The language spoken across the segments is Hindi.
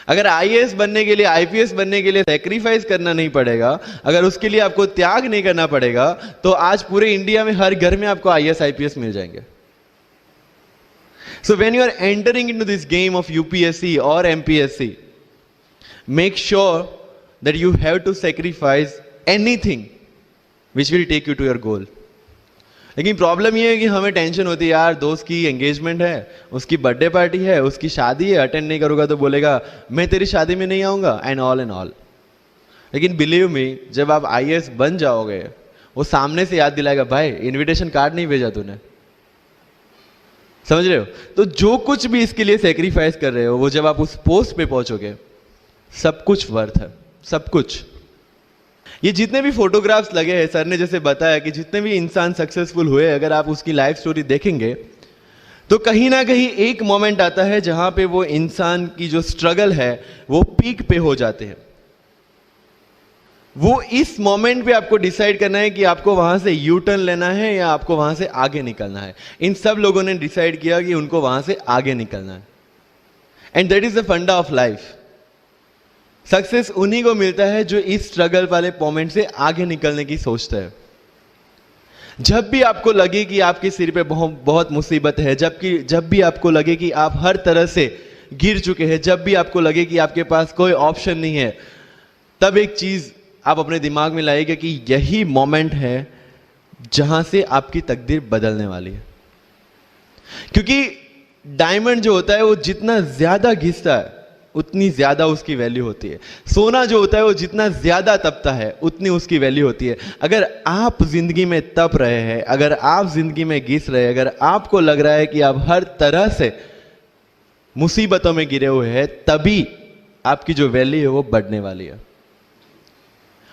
अगर आईएएस बनने के लिए, आईपीएस बनने के लिए सैक्रिफाइस करना नहीं पड़ेगा, अगर उसके लिए आपको त्याग नहीं करना पड़ेगा, तो आज पूरे इंडिया में हर घर में आपको आईएएस आईपीएस मिल जाएंगे. So when you are entering into this game of UPSC or MPSC, make sure that you have to sacrifice anything which will take you to your goal. लेकिन प्रॉब्लम ये है कि हमें टेंशन होती है, यार दोस्त की एंगेजमेंट है, उसकी बर्थडे पार्टी है, उसकी शादी है, अटेंड नहीं करूंगा तो बोलेगा मैं तेरी शादी में नहीं आऊंगा, एंड ऑल. लेकिन बिलीव मी, जब आप आईएएस बन जाओगे, वो सामने से याद दिलाएगा, भाई इनविटेशन कार्ड नहीं भेजा तूने. समझ रहे हो? तो जो कुछ भी इसके लिए सेक्रीफाइस कर रहे हो, वो जब आप उस पोस्ट पे पहुंचोगे, सब कुछ वर्थ है, सब कुछ. ये जितने भी फोटोग्राफ्स लगे हैं, सर ने जैसे बताया कि जितने भी इंसान सक्सेसफुल हुए, अगर आप उसकी लाइफ स्टोरी देखेंगे तो कहीं ना कहीं एक मोमेंट आता है जहां पे वो इंसान की जो स्ट्रगल है वो पीक पे हो जाते हैं. वो इस मोमेंट पे आपको डिसाइड करना है कि आपको वहां से यू टर्न लेना है या आपको वहां से आगे निकलना है. इन सब लोगों ने डिसाइड किया कि उनको वहां से आगे निकलना है. एंड दैट इज द फंडा ऑफ लाइफ. सक्सेस उन्हीं को मिलता है जो इस स्ट्रगल वाले मोमेंट से आगे निकलने की सोचता है. जब भी आपको लगे कि आपके सिर पे बहुत मुसीबत है, जब भी आपको लगे कि आप हर तरह से गिर चुके हैं, जब भी आपको लगे कि आपके पास कोई ऑप्शन नहीं है, तब एक चीज आप अपने दिमाग में लाइएगा कि यही मोमेंट है जहां से आपकी तकदीर बदलने वाली है. क्योंकि डायमंड जो होता है वो जितना ज्यादा घिसता है उतनी ज्यादा उसकी वैल्यू होती है. सोना जो होता है वो जितना ज्यादा तपता है उतनी उसकी वैल्यू होती है. अगर आप जिंदगी में तप रहे हैं, अगर आप जिंदगी में घिस रहे हैं, अगर आपको लग रहा है कि आप हर तरह से मुसीबतों में गिरे हुए हैं, तभी आपकी जो वैल्यू है वो बढ़ने वाली है.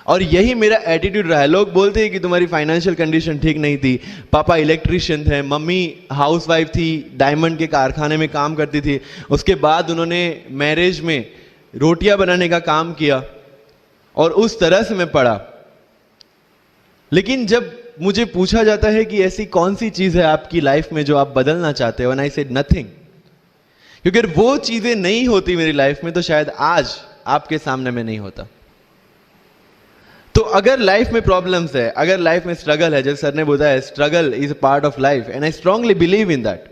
और यही मेरा एटीट्यूड रहा है. लोग बोलते हैं कि तुम्हारी फाइनेंशियल कंडीशन ठीक नहीं थी, पापा इलेक्ट्रिशियन थे, मम्मी हाउसवाइफ थी, डायमंड के कारखाने में काम करती थी, उसके बाद उन्होंने मैरिज में रोटियां बनाने का काम किया और उस तरह से मैं पढ़ा. लेकिन जब मुझे पूछा जाता है कि ऐसी कौन सी चीज है आपकी लाइफ में जो आप बदलना चाहते हो, एंड आई सेड नथिंग. क्योंकि अगर वो चीजें नहीं होती मेरी लाइफ में तो शायद आज आपके सामने में नहीं होता. तो अगर लाइफ में प्रॉब्लम्स है, अगर लाइफ में स्ट्रगल है, जैसे सर ने बताया struggle is a part of life, and I strongly believe in that.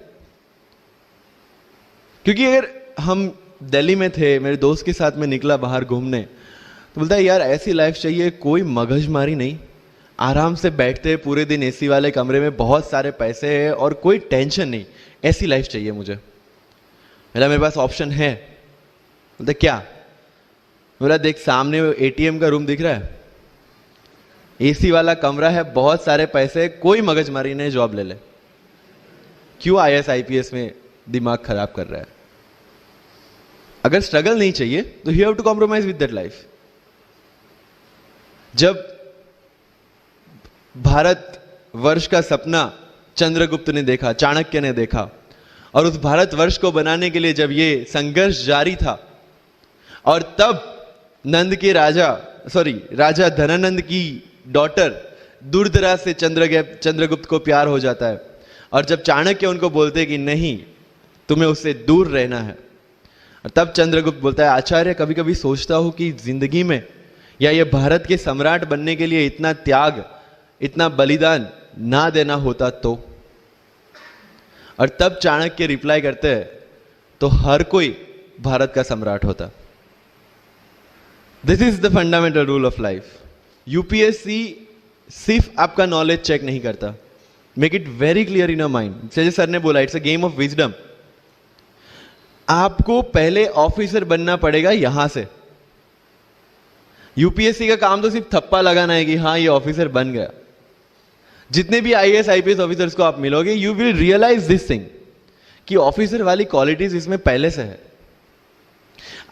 क्योंकि अगर हम दिल्ली में थे, मेरे दोस्त के साथ में निकला बाहर घूमने, तो बोलता है यार ऐसी लाइफ चाहिए, कोई मगजमारी नहीं, आराम से बैठते हैं पूरे दिन एसी वाले कमरे में, बहुत सारे पैसे हैं और कोई टेंशन नहीं, ऐसी लाइफ चाहिए मुझे. मेरे पास ऑप्शन है. बोलते क्या? बोला देख सामने एटीएम का रूम दिख रहा है, एसी वाला कमरा है, बहुत सारे पैसे, कोई मगजमारी नहीं, जॉब ले ले. क्यों आईएएस आईपीएस में दिमाग खराब कर रहा है? अगर स्ट्रगल नहीं चाहिए तो you have to compromise with that life. जब भारत वर्ष का सपना चंद्रगुप्त ने देखा, चाणक्य ने देखा, और उस भारत वर्ष को बनाने के लिए जब ये संघर्ष जारी था, और तब राजा धनानंद की डॉटर दुर्धरा से चंद्रगुप्त को प्यार हो जाता है. और जब चाणक्य उनको बोलते हैं कि नहीं, तुम्हें उससे दूर रहना है, और तब चंद्रगुप्त बोलता है आचार्य, कभी कभी सोचता हूं कि जिंदगी में या ये भारत के सम्राट बनने के लिए इतना त्याग, इतना बलिदान ना देना होता तो. और तब चाणक्य रिप्लाई करते हैं तो हर कोई भारत का सम्राट होता. This is the fundamental rule of life. UPSC सिर्फ आपका नॉलेज चेक नहीं करता. Make it very clear in your mind. जैसे सर ने बोला, it's a game of wisdom. आपको पहले ऑफिसर बनना पड़ेगा यहां से. यूपीएससी का काम तो सिर्फ थप्पा लगाना है कि हाँ ये ऑफिसर बन गया. जितने भी आईएएस आईपीएस ऑफिसर्स को आप मिलोगे, you will realise this thing कि ऑफिसर वाली क्वालिटीज इसमें पहले से है.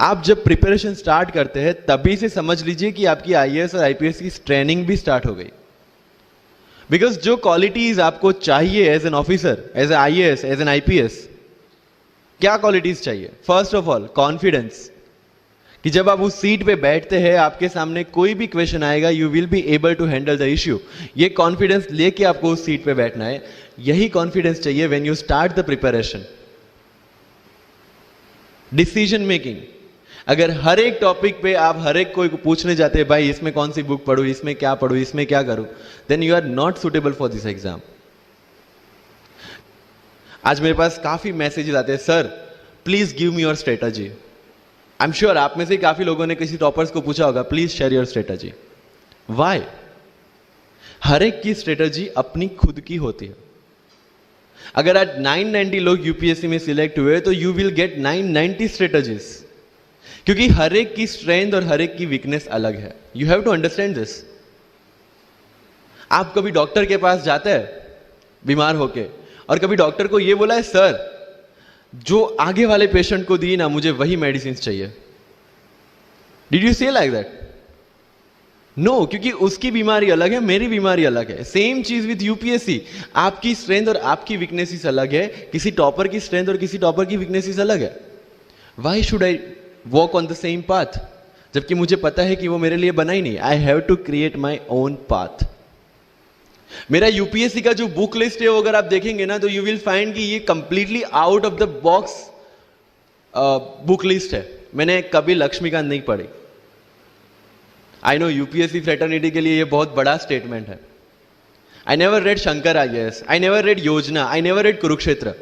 आप जब प्रिपरेशन स्टार्ट करते हैं तभी से समझ लीजिए कि आपकी आईएएस और आईपीएस की ट्रेनिंग भी स्टार्ट हो गई. बिकॉज जो क्वालिटीज आपको चाहिए as an officer, as a IAS, as an IPS, क्या क्वालिटीज चाहिए? फर्स्ट ऑफ ऑल कॉन्फिडेंस, कि जब आप उस सीट पे बैठते हैं, आपके सामने कोई भी क्वेश्चन आएगा, you will be able to handle the issue. ये कॉन्फिडेंस लेके आपको उस सीट पे बैठना है. यही कॉन्फिडेंस चाहिए when you start the preparation. Decision making, अगर हर एक टॉपिक पे आप हर एक कोई को पूछने जाते हैं भाई इसमें कौन सी बुक पढ़ूं, इसमें क्या पढ़ूं, इसमें क्या करूं, then you are not suitable for this exam. आज मेरे पास काफी मैसेजेस आते हैं, sir please give me your strategy. I am sure आप में से काफी लोगों ने किसी टॉपर्स को पूछा होगा please share your strategy. Why? हर एक की स्ट्रेटजी अपनी खुद की होती है। अगर आज 990 लोग यूपीएससी में सिलेक्ट हुए तो यू विल गेट 990 स्ट्रेटजीज, क्योंकि हर एक की स्ट्रेंथ और हर एक की वीकनेस अलग है। You have to understand this. आप कभी डॉक्टर के पास जाते हैं बीमार होके, और कभी डॉक्टर को यह बोला है सर जो आगे वाले पेशेंट को दी ना मुझे वही मेडिसिन चाहिए। डिड यू से लाइक दैट? नो, क्योंकि उसकी बीमारी अलग है, मेरी बीमारी अलग है। सेम चीज विद यूपीएससी, आपकी स्ट्रेंथ और आपकी वीकनेसेस अलग है, किसी टॉपर की स्ट्रेंथ और किसी टॉपर की वीकनेसेस अलग है। Why should I walk on the same path, जबकि मुझे पता है कि वो मेरे लिए बना ही नहीं। I have to create my own path. मेरा यूपीएससी का जो बुक लिस्ट है वो अगर आप देखेंगे ना तो यू विल फाइंड कि ये completely out of the box book list है। मैंने कभी लक्ष्मीकांत नहीं पढ़ी। आई नो यूपीएससी फ्रेटर्निटी के लिए ये बहुत बड़ा स्टेटमेंट है। I never read Shankar IAS, I never read Yojana, I never read Kurukshetra.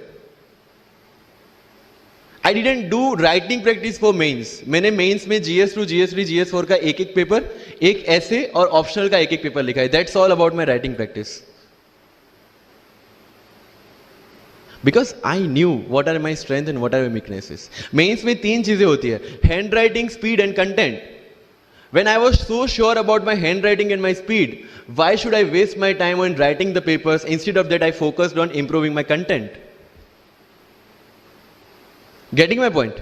I didn't do writing practice for mains. मैंने मेंस में GS2, GS3, GS4 का एक एक पेपर, एक ऐसे और ऑप्शनल का एक एक पेपर लिखा है। That's all about my writing practice. Because I knew what are my strength and what are my weaknesses. Mains में 3 चीजें होती है, handwriting, speed and content. When I was so sure about my handwriting and my speed, why should I waste my time on writing the papers? Instead of that, I focused on improving my content. Getting my point?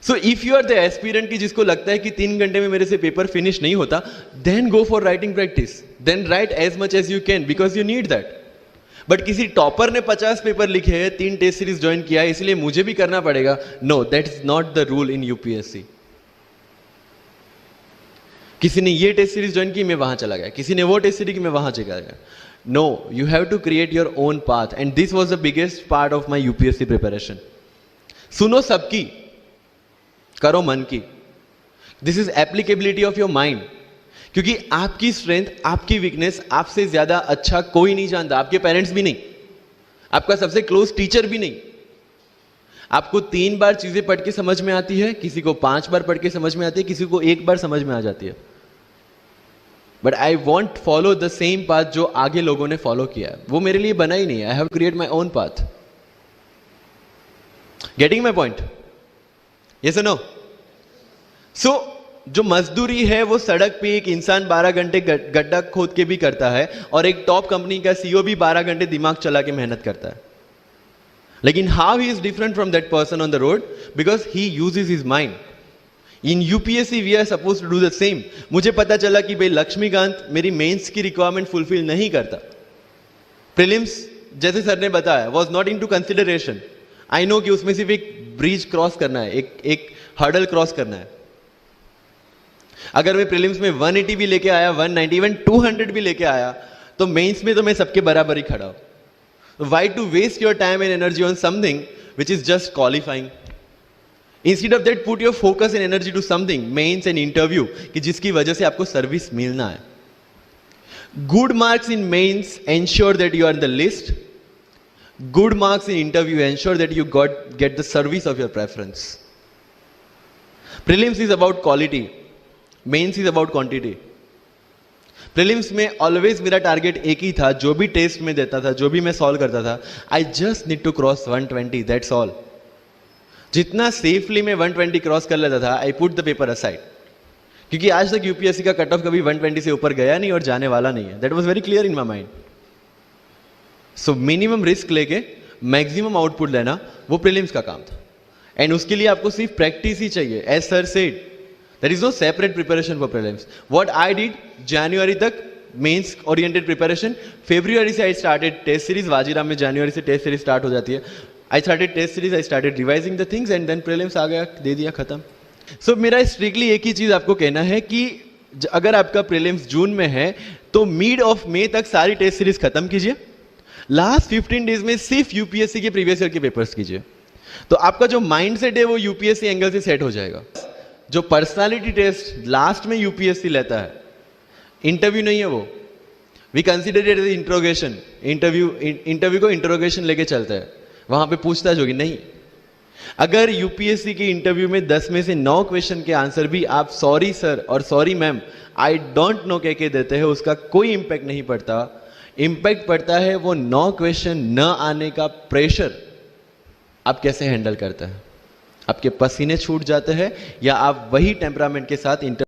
So if you are the aspirant की जिसको लगता है कि 3 घंटे में मेरे से पेपर फिनिश नहीं होता, then go for writing practice. Then write as much as you can because you need that. But किसी टॉपर ने 50 पेपर लिखे हैं, 3 टेस्ट सीरीज ज्वाइन किया है, इसलिए मुझे भी करना पड़ेगा। No, that is not the rule in UPSC. किसी ने ये टेस्ट सीरीज ज्वाइन की, मैं वहां चला गया, किसी ने वो टेस्ट सीरीज की, मैं वहां चला गया। No, you have to create your own path and this was the biggest part of my UPSC preparation. सुनो सबकी, करो मन की। This is applicability of your mind, क्योंकि आपकी स्ट्रेंथ, आपकी वीकनेस आपसे ज्यादा अच्छा कोई नहीं जानता। आपके पेरेंट्स भी नहीं, आपका सबसे क्लोज टीचर भी नहीं। आपको 3 बार चीजें पढ़ के समझ में आती है, किसी को 5 बार पढ़ के समझ में आती है, किसी को 1 बार समझ में आ जाती है। But I want follow the same path जो आगे लोगों ने फॉलो किया है, वो मेरे लिए बना ही नहीं है। I have create my own path. Getting my point? Yes और नो? सो जो मजदूरी है वो सड़क पे एक इंसान 12 घंटे गड्ढा खोद के भी करता है, और एक टॉप कंपनी का सीईओ भी 12 घंटे दिमाग चला के मेहनत करता है। लेकिन how he is different from that person on the road? Because he uses his mind. In UPSC we are suppose to do the same. मुझे पता चला कि भाई लक्ष्मीकांत मेरी मेंस की रिक्वायरमेंट फुलफिल नहीं करता, प्रीलिम्स जैसे सर ने बताया was not into consideration. I know कि उसमें सिर्फ एक ब्रिज क्रॉस करना है, एक हर्डल क्रॉस करना है। अगर मैं प्रीलिम्स में 180 भी लेके आया, 190, इवन 200 भी लेके आया, तो मेंस में तो मैं सबके बराबर ही खड़ा हूं। Why to waste your time and energy on something which is just qualifying? Instead of that, put your focus and energy to something, mains and interview, कि जिसकी वजह से आपको सर्विस मिलना है। Good marks in mains ensure that you are in the list. Good marks in interview ensure that you get the service of your preference. Prelims is about quality. Mains is about quantity. Prelims में ऑलवेज मेरा टारगेट एक ही था, जो भी टेस्ट में देता था, जो भी मैं सॉल्व करता था, I just need to cross 120, that's all. जितना सेफली मैं 120 क्रॉस कर लेता था, I put the paper aside, क्योंकि आज तक यूपीएससी का कट ऑफ कभी 120 से ऊपर गया नहीं और जाने वाला नहीं है। That was very clear in my mind. So minimum risk लेके मैक्सिमम आउटपुट लेना वो प्रीलिम्स का काम था, एंड उसके लिए आपको सिर्फ प्रैक्टिस ही चाहिए। As sir said, there is no separate preparation for prelims. What I did, January तक मेंस ओरिएंटेड प्रिपरेशन, February से I started test series. Vajiram में January से टेस्ट सीरीज स्टार्ट हो जाती है। I started test series, I started revising the things and then prelims आ गया, दे दिया, खत्म। So मेरा स्ट्रिक्टली एक ही चीज आपको कहना है कि अगर आपका प्रीलिम्स जून में है तो मिड ऑफ मई तक सारी टेस्ट सीरीज खत्म कीजिए। लास्ट 15 डेज में सिर्फ यूपीएससी के प्रीवियस ईयर के पेपर्स कीजिए, तो आपका जो माइंड सेट है वो यूपीएससी एंगल से सेट हो जाएगा। जो पर्सनालिटी टेस्ट लास्ट में यूपीएससी लेता है, इंटरव्यू नहीं है वो। We consider it as interrogation. Interview को इंट्रोगेशन लेके चलता है, वहां पे पूछताछ होगी नहीं। अगर यूपीएससी के इंटरव्यू में 10 में से 9 क्वेश्चन के आंसर भी आप सॉरी सर और sorry ma'am I don't know कह के देते हैं, उसका कोई इंपैक्ट नहीं पड़ता। इंपैक्ट पड़ता है वो 9 क्वेश्चन न आने का प्रेशर आप कैसे हैंडल करते हैं। आपके पसीने छूट जाते हैं या आप वही टेम्परामेंट के साथ